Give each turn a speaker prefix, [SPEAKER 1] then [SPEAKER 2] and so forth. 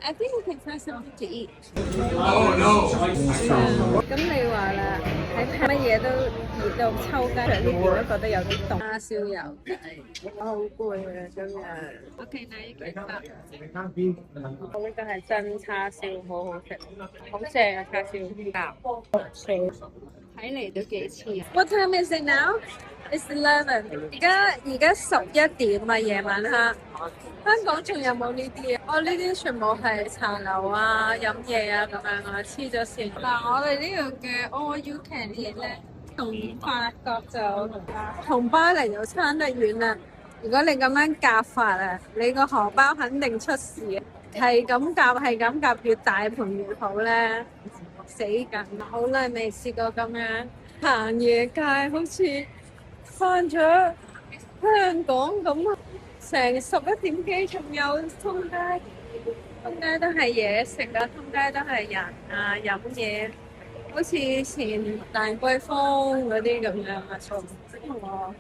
[SPEAKER 1] I think we can find something to eat.
[SPEAKER 2] Oh no!
[SPEAKER 1] 咁你話啦，喺乜嘢都熱到抽筋，呢邊都覺得有啲凍。叉燒油雞，我好攰啊今日。OK，嗱呢幾包。我呢個係真叉燒，好好食，好正啊叉燒夾。睇嚟都幾似。What time is it now? It's 11. 而家11點啊，夜晚黑。香港仲有冇呢啲啊？哦，呢啲全部係茶樓啊、飲嘢啊咁樣啊，黐咗線。嗱，我哋呢度嘅 All You Can Eat 咧，同法國就同巴黎就差得遠啦。如果你咁樣夾法啊，你個荷包肯定出事嘅。係咁夾，係咁夾，越大盤越好咧，死緊！好耐未試過咁樣行夜街，好似翻咗香港咁啊！成11點幾仲有通街，通街都係嘢食啊，通街都係人啊，飲嘢，好似以前蘭桂坊嗰啲咁樣啊，錯唔錯？